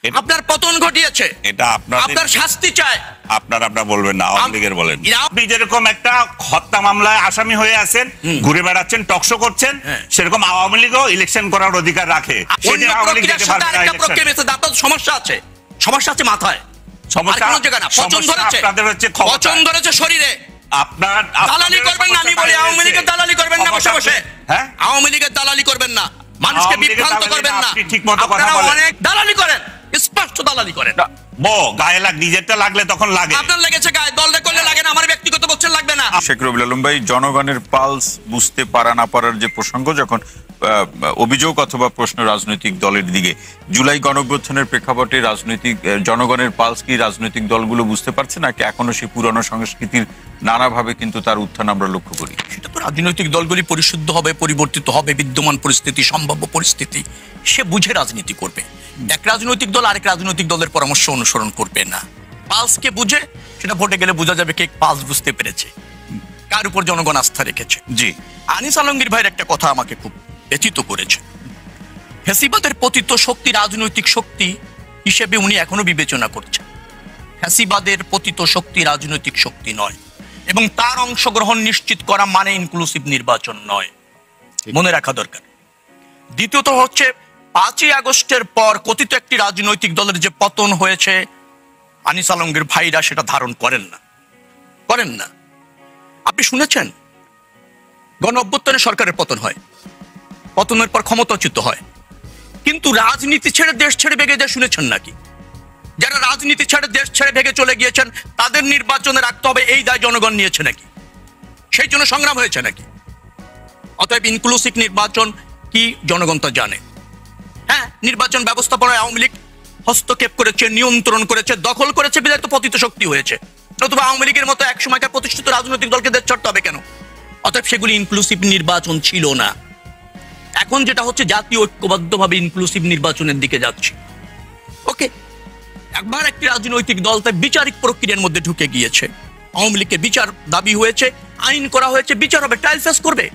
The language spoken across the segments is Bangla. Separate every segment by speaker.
Speaker 1: আপনার পতন ঘটিয়েছে,
Speaker 2: এটা
Speaker 1: আপনার শাস্তি চায়।
Speaker 2: আপনারা বলবেন না, আওয়ামী লীগের বলেন। আপনি যেরকম একটা হত্যা মামলায় আসামি হয়ে আছেন, ঘুরে বেড়াচ্ছেন, টকশো করছেন, সেরকম আওয়ামী লীগও ইলেকশন করার অধিকার রাখে।
Speaker 1: সমস্যা আছে, সমস্যা আছে মাথায়,
Speaker 2: সমস্যা
Speaker 1: আপনাদের হচ্ছে পচন ধরেছে শরীরে।
Speaker 2: আপনার
Speaker 1: দালালি করবেন না, আমি বলি আওয়ামী লীগের দালালি করবেন না বসে বসে। হ্যাঁ, আওয়ামী লীগের দালালি করবেন না, মানুষকে বিভ্রান্ত করবেন না।
Speaker 2: ঠিক মতো কথা বলেন,
Speaker 1: অনেক দালালি করেন, স্পষ্ট দালালি করেন।
Speaker 2: গায়ে নিজেরটা লাগলে তখন লাগে,
Speaker 1: আপনার লেগেছে গায়ে, দলটা করলে লাগে না, আমার ব্যক্তিগত বলছেন লাগবে না।
Speaker 3: শেখ রবিউল আলম ভাই, জনগণের পালস বুঝতে পারা না পারার যে প্রসঙ্গ, যখন অভিযোগ অথবা প্রশ্ন রাজনৈতিক দলের দিকে, জুলাই গণঅভ্যুত্থানের প্রেক্ষাপটে রাজনৈতিক জনগণের পালস কি রাজনৈতিক দলগুলো বুঝতে পারছে নাকি এখনো সেই পুরনো সংস্কৃতির নানাভাবে কিন্তু তার উত্থান আমরা লক্ষ্য করি?
Speaker 1: সেটা তো রাজনৈতিক দলগুলি পরিশুদ্ধ হবে, পরিবর্তিত হবে, বিদ্যমান পরিস্থিতি, সম্ভাব্য পরিস্থিতি সে বুঝে রাজনীতি করবে। এক রাজনৈতিক দল আরেক রাজনৈতিক দলের পরামর্শ অনুসরণ করবে না। পালসকে বুঝে, সেটা ভোটে গেলে বোঝা যাবে কে পালস বুঝতে পেরেছে, কার উপর জনগণ আস্থা রেখেছে।
Speaker 2: জি,
Speaker 1: আনিস আলমগীর ভাইয়ের একটা কথা আমাকে খুব ব্যথিত করেছে। ফ্যাসিবাদের পতিত শক্তি রাজনৈতিক শক্তি হিসেবে উনি এখনো বিবেচনা করছেন। ফ্যাসিবাদের পতিত শক্তি রাজনৈতিক শক্তি নয়, এবং তার অংশগ্রহণ নিশ্চিত করা মানে ইনক্লুসিভ নির্বাচন নয়, মনে রাখা দরকার। দ্বিতীয়ত হচ্ছে 5ই আগস্টের পর কথিত একটি রাজনৈতিক দলের যে পতন হয়েছে, আনিস আলমগীর ভাইরা সেটা ধারণ করেন না। আপনি শুনেছেন গণ অভ্যুত্থানে সরকারের পতন হয়, পতনের পর ক্ষমতাচ্যুত হয়, কিন্তু রাজনীতি ছেড়ে দেশ ছেড়ে ভেগে যায় শুনেছেন নাকি? যারা রাজনীতি ছেড়ে দেশ ছেড়ে ভেগে চলে গিয়েছেন তাদের নির্বাচনে রাখতে হবে এই দায় জনগণ নিয়েছে নাকি? সেই জন্য সংগ্রাম হয়েছে নাকি? অতএব ইনক্লুসিভ নির্বাচন কি জনগণ তা জানে। হ্যাঁ, নির্বাচন ব্যবস্থাপনায় আওয়ামী লীগ হস্তক্ষেপ করেছে, নিয়ন্ত্রণ করেছে, দখল করেছে, বিধায় তো পতিত শক্তি হয়েছে। নতুবা আওয়ামী লীগের মতো এক সময়কার প্রতিষ্ঠিত রাজনৈতিক দলকে দেশ ছাড়তে হবে কেন? অতএব সেগুলি ইনক্লুসিভ নির্বাচন ছিল না। এখন যেটা হচ্ছে, জাতীয় ঐক্যবদ্ধভাবে ইনক্লুসিভ নির্বাচনের দিকে যাচ্ছে। ওকে, একবার একটি রাজনৈতিক দল তার বিচারিক প্রক্রিয়ার মধ্যে ঢুকে গিয়েছে, আওয়ামী লীগের বিচার দাবি হয়েছে, আইন করা হয়েছে, বিচার হবে, ট্রায়াল ফেস করবে,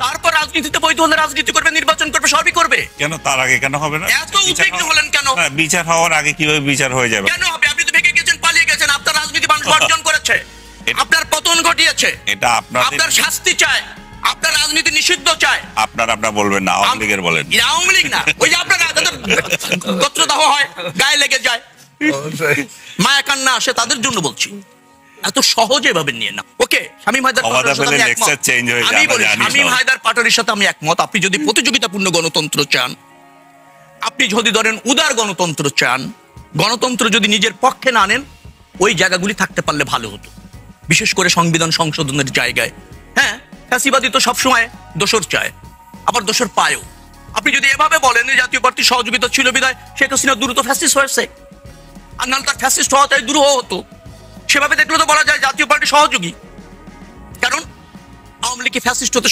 Speaker 1: তারপর রাজনীতিতে বৈধ হলে রাজনীতি করবে, নির্বাচন করবে, সবই করবে।
Speaker 2: কেন তার আগে কেন হবে না?
Speaker 1: এত উদ্বিগ্ন হলেন কেন?
Speaker 2: বিচার হওয়ার আগে কিভাবে বিচার হয়ে যাবে?
Speaker 1: কেন হবে? আপনি তো ভেঙে গেছেন, পালিয়ে গেছেন, আপনার রাজনীতি মানুষ বর্জন করেছে, আপনার পতন ঘটিয়েছে,
Speaker 2: এটা আপনার
Speaker 1: শাস্তি চায়, আপনার রাজনীতি নিষিদ্ধ চায়।
Speaker 2: আপনারা বলবেন না, আওয়ামী লীগের বলেন।
Speaker 1: আওয়ামী লীগ না, ওই যে আপনার গোত্রদাহ হয়, গায়ে লেগে যায়, মায়া কান্না আসে, তাদের জন্য বলছি। এত সহজে ভাবে নিয়ে না। ওকে, শামীম হায়দার পাটোয়ারির সাথে আমি একমত। আপনি যদি প্রতিযোগিতাপূর্ণ গণতন্ত্র চান, আপনি যদি ধরেন উদার গণতন্ত্র চান, গণতন্ত্র যদি নিজের পক্ষে না আনেন, ওই জায়গাগুলি থাকতে পারলে ভালো হতো, বিশেষ করে সংবিধান সংশোধনের জায়গায়। হ্যাঁ, ফ্যাসিবাদী তো সবসময় দোষর চায়, আবার দোষর পায়ও। আপনি যদি এভাবে বলেন জাতীয় পার্টির সহযোগিতা ছিল বিধায় শেখ হাসিনা দ্রুত ফ্যাসিস্ট হয়েছে, আর নাহলে তার ফ্যাসিস্ট হওয়া তাই দ্রুহ হতো, সেভাবে দেখলে তো বলা যায় জাতীয় পার্টি সহযোগী। কারণ আওয়ামী লীগ ফ্যাসিস্ট হতে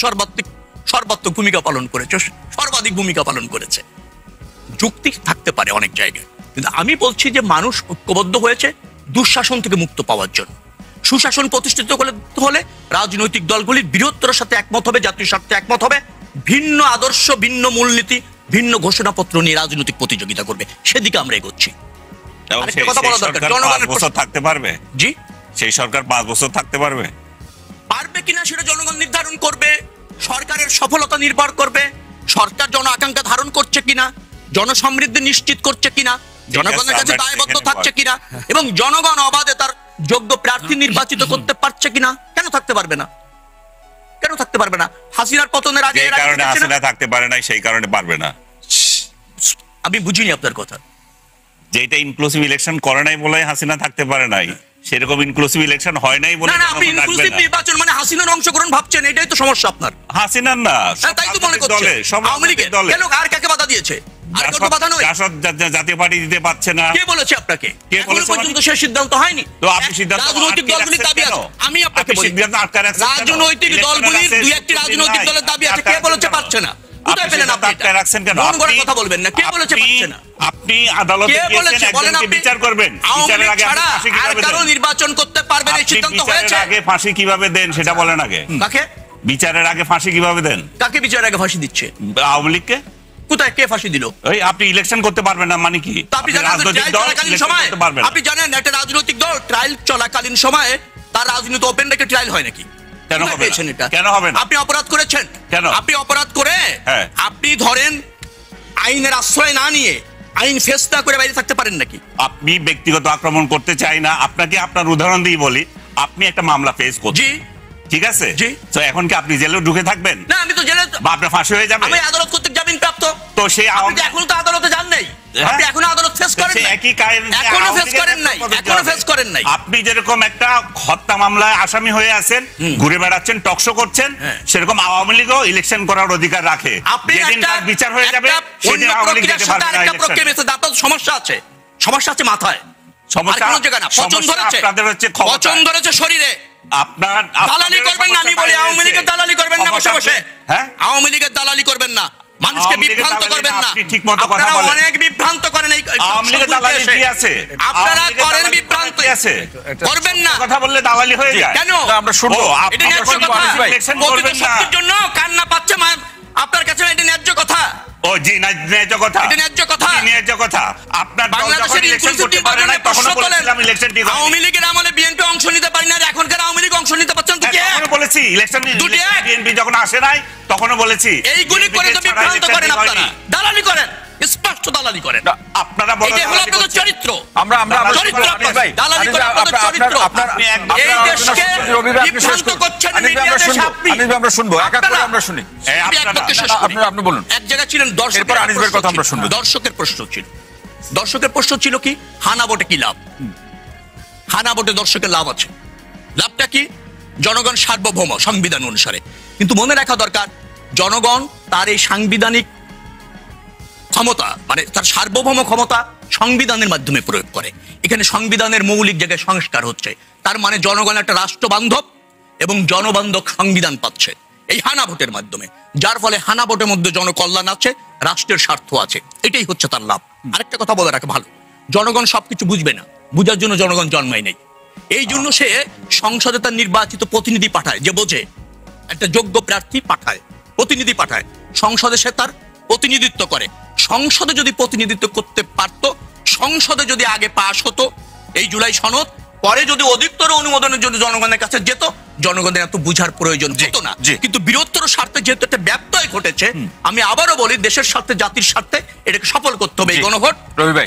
Speaker 1: সর্বাত্মক ভূমিকা পালন করেছে, সর্বাধিক ভূমিকা পালন করেছে। যুক্তি থাকতে পারে অনেক জায়গায়, কিন্তু আমি বলছি যে মানুষ ঐক্যবদ্ধ হয়েছে দুঃশাসন থেকে মুক্ত পাওয়ার জন্য। সুশাসন প্রতিষ্ঠিত হলে রাজনৈতিক দলগুলির বৃহত্তর সাথে একমত হবে, জাতীয় স্বার্থে একমত হবে, ভিন্ন আদর্শ, ভিন্ন মূলনীতি, ভিন্ন ঘোষণাপত্র নিয়ে রাজনৈতিক প্রতিযোগিতা করবে। সেদিকে আমরা এগোচ্ছি।
Speaker 2: থাকতে পারবে?
Speaker 1: জি,
Speaker 2: সেই সরকার 5 বছর থাকতে পারবে
Speaker 1: কিনা সেটা জনগণ নির্ধারণ করবে। সরকারের সফলতা নির্ভর করবে সরকার জন আকাঙ্ক্ষা ধারণ করছে কিনা, জনসমৃদ্ধি নিশ্চিত করছে কিনা, জনগণের কাছে দায়বদ্ধ থাকছে কিনা, এবং জনগণ অবাধে তার যোগ্য প্রার্থী নির্বাচিত করতে পারছে কিনা। কেন থাকতে পারবে না? কেন থাকতে পারবে না? হাসিনার পতনের আগে
Speaker 2: হাসিনা থাকতে পারে নাই, সেই কারণে পারবে না।
Speaker 1: আমি বুঝিনি আপনার কথা।
Speaker 2: যেটা ইনক্লুসিভ ইলেকশন করে নাই বলে হাসিনা থাকতে পারে নাই, সেরকম ইনক্লুসিভ ইলেকশন হয় নাই বলে
Speaker 1: না, আপনি ইনক্লুসিভ নির্বাচন মানে হাসিনার অংশগ্রহণ ভাবছেন, এটাই তো সমস্যা আপনার।
Speaker 2: হাসিনার না,
Speaker 1: তাই তো মনে করছে আওয়ামী লীগের কেন, আর কাকে বাধা দিয়েছে? আর কোনো বাধা নয়,
Speaker 2: জাতীয় পার্টি দিতে পারছে না।
Speaker 1: কে বলেছে আপনাকে? এখনো পর্যন্ত সেই সিদ্ধান্ত হয়নি।
Speaker 2: তো আপনি সিদ্ধান্ত,
Speaker 1: রাজনৈতিক দলগুলির দাবি আছে, আমি আপনাকে বলি রাজনৈতিক দলগুলির দুই একটি রাজনৈতিক দলের দাবি আছে, কে বলেছে পারছে না? কোথায় পেলেন আপনি? কথা বলবেন না, কে বলেছে পারছে না?
Speaker 2: আপনি আদালতে গিয়েছেন, একজনকে বিচার করবেন, বিচারের আগে ফাঁসি কিভাবে দেন?
Speaker 1: নির্বাচন করতে পারবেন এই সিদ্ধান্ত হয়েছে।
Speaker 2: আগে ফাঁসি কিভাবে দেন সেটা বলেন আগে।
Speaker 1: কাকে
Speaker 2: বিচারের আগে ফাঁসি কিভাবে দেন?
Speaker 1: কাকে বিচারের আগে ফাঁসি দিচ্ছে?
Speaker 2: আওয়ামী লীগকে।
Speaker 1: কোথায় কে ফাঁসি দিল?
Speaker 2: ওই আপনি ইলেকশন করতে পারবেন না মানে কি?
Speaker 1: তো আপনি জানেন
Speaker 2: রাজনৈতিক দল
Speaker 1: চলাকালীন
Speaker 2: election
Speaker 1: সময়
Speaker 2: করতে পারবে না।
Speaker 1: আপনি জানেন একটা রাজনৈতিক দল ট্রায়াল চলাকালীন সময়ে তার রাজনীতি ওপেন রেখে ট্রায়াল হয় নাকি?
Speaker 2: কেন হবে না?
Speaker 1: পেয়েছেন এটা?
Speaker 2: কেন হবে না?
Speaker 1: আপনি অপরাধ করেছেন।
Speaker 2: কেন?
Speaker 1: আপনি অপরাধ করে
Speaker 2: হ্যাঁ।
Speaker 1: আপনি ধরেন আইনের আশ্রয় না নিয়ে আইন ফেস না করে বাইরে থাকতে পারেন নাকি?
Speaker 2: আপনি ব্যক্তিগত আক্রমণ করতে চাই না, আপনাকে আপনার উদাহরণ দিয়ে বলি, আপনি একটা মামলা ফেস করছেন,
Speaker 1: জি
Speaker 2: ঠিক আছে?
Speaker 1: জি।
Speaker 2: তো এখন কি আপনি জেলে ঢুকে থাকবেন?
Speaker 1: না, আমি তো জেলে,
Speaker 2: বা আপনার ফাঁসি হয়ে যাবে?
Speaker 1: আমি আদালত কর্তৃক জামিন প্রাপ্ত।
Speaker 2: তো সেই
Speaker 1: আপনি তো এখনো তো আদালতে যান নাই, আপনি এখনো আদালত ফেস করেন নাই,
Speaker 2: একই কারণে
Speaker 1: এখনো ফেস করেন নাই, এখনো ফেস করেন নাই।
Speaker 2: আপনি যেরকম একটা হত্যা মামলায় আসামি হয়ে আছেন, ঘুরে বেড়াচ্ছেন, টকশো করছেন, সেরকম আওয়ামী লীগও ইলেকশন করার অধিকার রাখে।
Speaker 1: আপনি
Speaker 2: যেদিন তার বিচার হয়ে যাবে সেদিন
Speaker 1: অন্য
Speaker 2: আওয়ামী লীগ
Speaker 1: প্রক্রিয়ার
Speaker 2: যেতে
Speaker 1: সাথে
Speaker 2: পারবে না
Speaker 1: আরেকটা প্রক্রিয়া
Speaker 2: ইলেকশনে।
Speaker 1: মেসে, আপনার সমস্যা আছে, সমস্যা আছে মাথায়,
Speaker 2: সমস্যা
Speaker 1: আর কোনো জায়গায় না। পচন
Speaker 2: সমস্যা
Speaker 1: ধরেছে,
Speaker 2: আপনাদের হচ্ছে ক্ষমতা।
Speaker 1: পচন ধরেছে শরীরে।
Speaker 2: আপনার
Speaker 1: দালালি করবেন না, আমি বলি আওয়ামী লীগের দালালি করবেন না বসে বসে।
Speaker 2: হ্যাঁ,
Speaker 1: আওয়ামী লীগের দালালি করবেন না, মানুষকে
Speaker 2: আওয়ামী লীগের
Speaker 1: বিভ্রান্ত
Speaker 2: দালালি
Speaker 1: করবেন না।
Speaker 2: আপনি ঠিকমতো কথা
Speaker 1: আপনারা
Speaker 2: বলেন।
Speaker 1: অনেক বিভ্রান্ত করেন এই
Speaker 2: আওয়ামী লীগের দালালি কি আছে?
Speaker 1: আপনারা
Speaker 2: আওয়ামী লীগের
Speaker 1: করেন
Speaker 2: দালালি
Speaker 1: বিভ্রান্ত
Speaker 2: কি আছে?
Speaker 1: করবেন না।
Speaker 2: কথা বললে দালালি হয়ে যায়।
Speaker 1: কেন?
Speaker 3: আমরা শুনবো।
Speaker 2: ও,
Speaker 1: এটা
Speaker 2: আপনি
Speaker 1: ন্যায্য
Speaker 2: যখন
Speaker 1: কথা।
Speaker 2: ইলেকশন
Speaker 1: প্রকৃত
Speaker 2: করবেন না।
Speaker 1: শক্তির জন্য কান্না পাচ্ছে আপনার কাছে, এটা ন্যায্য কথা।
Speaker 2: ও জি, ন্যায্য কথা।
Speaker 1: এটা ন্যায্য কথা।
Speaker 2: কি ন্যায্য কথা? আপনার দল যখন
Speaker 1: বাংলাদেশের
Speaker 2: ইলেকশন
Speaker 1: ইনক্লুসিভ
Speaker 2: করতে পারে না
Speaker 1: নির্বাচনে
Speaker 2: তখন
Speaker 1: প্রশ্ন তোলেন,
Speaker 2: বলেছিলাম ইলেকশন ঠিক হয়নি।
Speaker 1: আওয়ামী লীগের আমলে বিএনপি অংশ নিতে পারি না, আর এখনকার আওয়ামী লীগ অংশ নিতে পারছেন তো কি?
Speaker 2: তখনও বলেছি ইলেকশন
Speaker 1: দুটি এক।
Speaker 2: বিএনপি যখন আসে নাই তখনও বলেছি
Speaker 1: এইগুলি করে তো বিভ্রান্ত করেন আপনারা, দালালি করেন, স্পষ্ট দালালি করেন।
Speaker 2: আপনারা বলেন
Speaker 1: এটা হলো আপনাদের চরিত্র।
Speaker 3: আমরা
Speaker 1: চরিত্র আপনার, দালালি করে আপনাদের চরিত্র। এই দেশকে বিভ্রান্ত করছেন মিডিয়া দেশে আপনি।
Speaker 3: আমরা শুনবো, এক এক করে আমরা শুনি।
Speaker 1: আমি এক পক্ষে শেষ করি।
Speaker 3: আপনি বলুন।
Speaker 1: এক জায়গায় ছিলেন
Speaker 3: এরপর আনিসের কথা আমরা শুনবো।
Speaker 1: দর্শকের প্রশ্ন ছিল, দর্শকের প্রশ্ন ছিল কি, হানা ভোটে কি লাভ? হানা ভোটে দর্শকের লাভ আছে। লাভটা কি? জনগণ সার্বভৌম সংবিধান অনুসারে। কিন্তু মনে রাখা দরকার, জনগণ তার এই সাংবিধানিক ক্ষমতা, মানে তার সার্বভৌম ক্ষমতা সংবিধানের মাধ্যমে প্রয়োগ করে। এখানে সংবিধানের মৌলিক জায়গায় সংস্কার হচ্ছে, তার মানে জনগণ একটা রাষ্ট্র বান্ধব এবং জনবান্ধব সংবিধান পাচ্ছে এই হানা ভোটের মাধ্যমে, যার ফলে হানা ভোটের মধ্যে জনকল্যাণ আছে, রাষ্ট্রের স্বার্থ আছে, এটাই হচ্ছে তার লাভ। আরেকটা কথা বলে রাখা ভালো, জনগণ সবকিছু বুঝবে না, বুঝার জন্য জনগণ জন্মায় নেই। এই জন্য সে সংসদে তার নির্বাচিত প্রতিনিধি পাঠায়, যে বোঝে, একটা যোগ্য প্রার্থী পাঠায়, প্রতিনিধি পাঠায়, সংসদে সে তার প্রতিনিধিত্ব করে। সংসদে যদি প্রতিনিধিত্ব করতে পারত, সংসদে যদি আগে পাশ হতো এই জুলাই সনদ, পরে যদি অধিকতর অনুমোদনের জন্য জনগণের কাছে যেত, জনগণের এত বুঝার প্রয়োজন হতো না। কিন্তু বৃহত্তর স্বার্থে যেহেতু একটা ব্যত্যয় ঘটেছে, আমি আবারও বলি, দেশের স্বার্থে, জাতির স্বার্থে এটাকে সফল করতে হবে এই গণভোট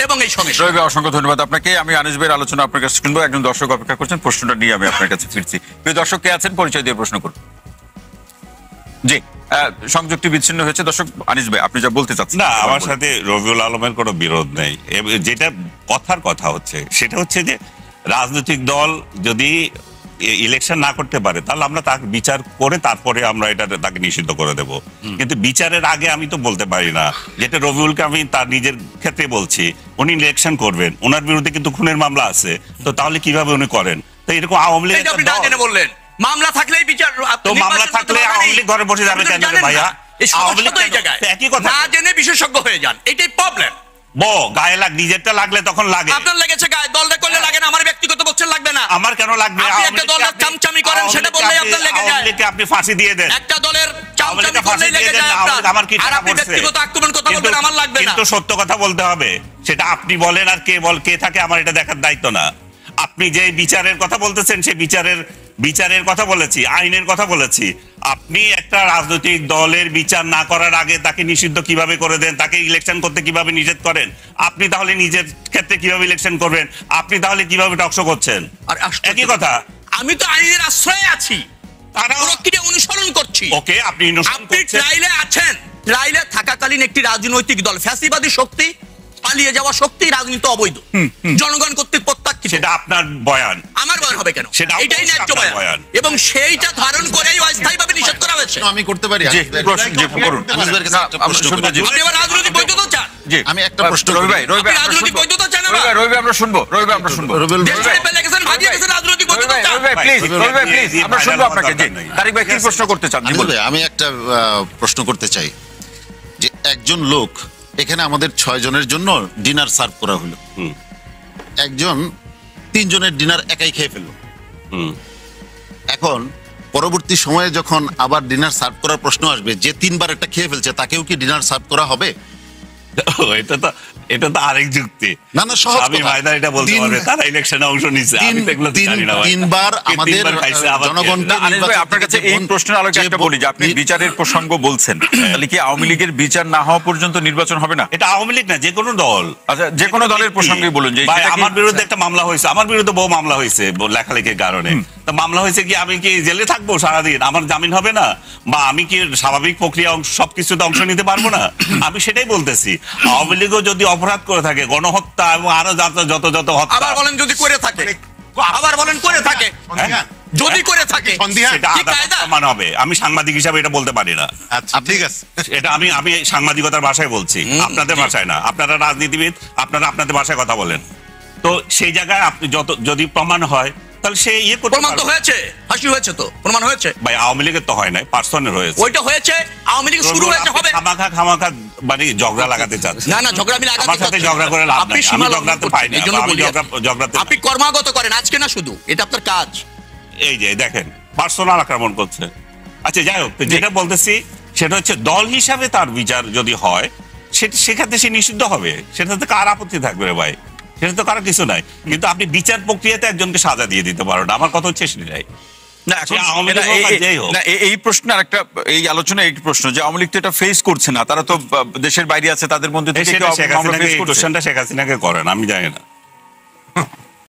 Speaker 1: এবং এই সংস্কার।
Speaker 3: রবি ভাই, অসংখ্য ধন্যবাদ আপনাকে। আমি আনিস ভাইয়ের আলোচনা আপনার কাছে শুনবো। একজন দর্শক অপেক্ষা করছেন, প্রশ্নটা নিয়ে আমি আপনার কাছে ফিরছি। প্রিয় দর্শক কে আছেন, পরিচয় দিয়ে প্রশ্ন করুন। জি, সংযুক্তি বিচ্ছিন্ন হয়েছে। দর্শক, আনিস ভাই আপনি যা বলতে চাচ্ছেন।
Speaker 2: না, আমার সাথে রবিউল আলমের কোনো বিরোধ নেই। যেটা কথার কথা হচ্ছে সেটা হচ্ছে যে রাজনৈতিক দল যদি ইলেকশন না করতে পারে তাহলে আমরা তাকে বিচার করে তারপরে আমরা এটা তাকে নিষিদ্ধ করে দেব। কিন্তু বিচারের আগে আমি তো বলতে পারি না, যেটা রবিউলকে আমি তার নিজের ক্ষেত্রে বলছি, উনি ইলেকশন করবেন, ওনার বিরুদ্ধে কিন্তু খুনের মামলা আছে, তো তাহলে কিভাবে উনি করেন? তো এরকম আওয়ামী লীগ
Speaker 1: বললেন মামলা থাকলেই বিচার,
Speaker 2: তো মামলা থাকলে আওয়ামী লীগ ঘরে বসে যাবে কেন ভাইয়া? আওয়ামী লীগ একই কথা,
Speaker 1: না জেনে বিশেষজ্ঞ হয়ে যান, এটাই প্রবলেম।
Speaker 2: গায়ে নিজেরটা লাগলে তখন লাগে।
Speaker 1: আপনার লেগেছে গায়ে, দলটা করলে লাগে না, আমার ব্যক্তিগত বলছেন লাগবে না।
Speaker 2: আমার কেন লাগবে?
Speaker 1: আপনি একটা দলের চামচামি করেন, সেটা বললেই আপনার লেগে যায়।
Speaker 2: আপনি ফাঁসি দিয়ে দেন,
Speaker 1: একটা দলের চামচামি করলেই লেগে যায় আপনার।
Speaker 2: আমার কি
Speaker 1: আর আপনি ব্যক্তিগত আক্রমণ কথা বলবেন, আমার লাগবে না।
Speaker 2: কিন্তু সত্য কথা বলতে হবে, সেটা আপনি বলেন আর কে থাকে আমার এটা দেখার দায়িত্ব না। আপনি যে বিচারের কথা বলতেছেন, সে বিচারের কথা বলেছি, আইনের কথা বলেছি। আপনি একটা রাজনৈতিক দলের বিচার না করার আগে তাকে নিষিদ্ধ কিভাবে করে দেন, তাকে ইলেকশন করতে কিভাবে নিষেধ করেন? আপনি তাহলে নিজের ক্ষেত্রে কিভাবে ইলেকশন করবেন? আপনি তাহলে কিভাবে টকশো করছেন?
Speaker 1: আর
Speaker 2: একই কথা।
Speaker 1: আমি তো আইনের আশ্রয়ে আছি, প্রক্রিয়া অনুসরণ করছি।
Speaker 2: ওকে, আপনি
Speaker 1: ট্রাইলে আছেন, ট্রাইলে থাকাকালীন একটি রাজনৈতিক দল, ফ্যাসিবাদী শক্তি, পালিয়ে যাওয়া শক্তি, রাজনীতি অবৈধ, জনগণ কর্তৃক প্রত্যাখ্যাত।
Speaker 2: সেটা আপনার বয়ান,
Speaker 1: আমার বয়ান হবে কেন? এটাই ন্যায্য বয়ান, এবং সেইটা ধারণ করেই অস্থায়ীভাবে নিষেধ করা হয়েছে।
Speaker 4: আমি করতে পারি?
Speaker 1: রাজনৈতিক বৈধতা চান?
Speaker 4: আমি একটা প্রশ্ন,
Speaker 3: রবি ভাই,
Speaker 1: রাজনৈতিক বৈধতা চান?
Speaker 3: রবি আমরা শুনবো।
Speaker 1: দেশ ছেড়ে পেলে গেছেন, ভাগিয়ে গেছেন, রাজনৈতিক বৈধতা চান?
Speaker 3: প্লিজ আমরা শুনবো আপনাকে। জি, তারিক ভাই কি প্রশ্ন করতে চান?
Speaker 4: আমি একটা প্রশ্ন করতে চাই, যে একজন লোক, এখানে আমাদের 6 জনের জন্য ডিনার সার্ভ করা হলো, একজন 3 জনের ডিনার একাই খেয়ে ফেললো। এখন পরবর্তী সময়ে যখন আবার ডিনার সার্ভ করার প্রশ্ন আসবে, যে 3 বার একটা খেয়ে ফেলছে তাকেও কি ডিনার সার্ভ করা হবে?
Speaker 2: এটা তো আরেক যুক্তি।
Speaker 4: না না, সহজ
Speaker 2: আমি
Speaker 4: কথা।
Speaker 2: ভাইদা এটা বলতে পারবে, তারা ইলেকশনে অংশ নিচ্ছে, আমি তো এগুলো তো জানি না ভাই।
Speaker 4: 3 বার আমাদের
Speaker 2: তিনবার খাইছে, আবার
Speaker 4: জনগণকে
Speaker 3: না, আনিস ভাই, আপনার কাছে এই প্রশ্নের আলোকে একটা বলি যে আপনি বিচারের প্রসঙ্গ বলছেন, তাহলে কি আওয়ামী লীগের বিচার না হওয়া পর্যন্ত নির্বাচন হবে না?
Speaker 2: এটা আওয়ামী লীগ না, যে কোনো দল।
Speaker 3: আচ্ছা, যে কোনো দলের প্রসঙ্গে বলুন যে
Speaker 2: ভাই,
Speaker 3: সেটা কি-
Speaker 2: আমার বিরুদ্ধে একটা মামলা হয়েছে, আমার বিরুদ্ধে বহু মামলা হয়েছে লেখালেখির কারণে। তা মামলা হয়েছে কি আমি কি জেলে থাকবো সারাদিন? আমার জামিন হবে না? বা আমি কি স্বাভাবিক প্রক্রিয়া সবকিছুতে অংশ নিতে পারবো না? আমি সেটাই বলতেছি, আওয়ামী লীগও যদি অপরাধ করে থাকে, গণহত্যা এবং আরো যত যত হত্যা,
Speaker 1: আবার বলেন যদি করে থাকে, আবার বলেন করে থাকে,
Speaker 4: সন্ধিহান,
Speaker 1: যদি করে থাকে
Speaker 4: সন্ধিহান।
Speaker 2: সেটা
Speaker 1: কি
Speaker 2: আদালত
Speaker 1: কায়দা?
Speaker 2: প্রমাণ হবে। আমি সাংবাদিক হিসাবে এটা বলতে পারি না।
Speaker 4: আচ্ছা ঠিক আছে।
Speaker 2: এটা আমি সাংবাদিকতার ভাষায় বলছি, আপনাদের ভাষায় না। আপনারা রাজনীতিবিদ, আপনারা আপনাদের ভাষায় কথা বলেন। তো সেই জায়গায় আপনি যদি প্রমাণ হয় তাহলে সে ইয়ে করতে
Speaker 1: প্রমাণ তো
Speaker 2: পারবে।
Speaker 1: হয়েছে, ফাঁসি হয়েছে, তো প্রমাণ হয়েছে।
Speaker 2: ভাই, আওয়ামী লীগের তো হয় নাই, পার্সনের হয়েছে।
Speaker 1: ওইটা হয়েছে, আওয়ামী লীগ শুরু হয়েছে, হবে।
Speaker 2: খামাখা মানে ঝগড়া লাগাতে চাচ্ছে।
Speaker 1: না না, ঝগড়া আমি লাগাতে
Speaker 2: আমার সাথে
Speaker 1: চাচ্ছি না।
Speaker 2: ঝগড়া করে লাভ
Speaker 1: আপনি
Speaker 2: নাই, আমি
Speaker 1: সীমা লঙ্ঘন
Speaker 2: ঝগড়াতে
Speaker 1: করছেন,
Speaker 2: পাই না,
Speaker 1: এই জন্য
Speaker 2: আমি
Speaker 1: বলি
Speaker 2: ঝগড়াতে
Speaker 1: আপনি কর্মাগত করেন, আজকে না শুধু, এটা আপনার কাজ।
Speaker 2: এই যে দেখেন পার্সোনাল আক্রমণ করছে। আচ্ছা যাই হোক, তো যেটা বলতেছি সেটা হচ্ছে দল হিসাবে তার বিচার যদি হয় সেক্ষেত্রে সে নিষিদ্ধ হবে, সেটাতে কার আপত্তি থাকবে রে ভাই? সেটা তো কারো কিছু নাই। কিন্তু আপনি বিচার প্রক্রিয়াতে একজনকে সাজা দিয়ে দিতে পারো না, আমার কথা হচ্ছে সেটাই।
Speaker 3: না, এখন
Speaker 2: সে আওয়ামী লীগ
Speaker 3: এটা-
Speaker 2: হোক আর
Speaker 3: এই-
Speaker 2: যেই হোক।
Speaker 3: না, এই প্রশ্ন আর একটা, এই আলোচনায় একটি প্রশ্ন যে আওয়ামী লীগ তো এটা ফেস করছে না, তারা তো দেশের বাইরে আছে, তাদের মধ্যে থেকে
Speaker 2: সেটা
Speaker 3: কেউ
Speaker 2: শেখ
Speaker 3: মামলা
Speaker 2: হাসিনাকে,
Speaker 3: face
Speaker 2: এই
Speaker 3: করছে।
Speaker 2: কোশ্চেনটা শেখ হাসিনাকে করেন, আমি জানি না।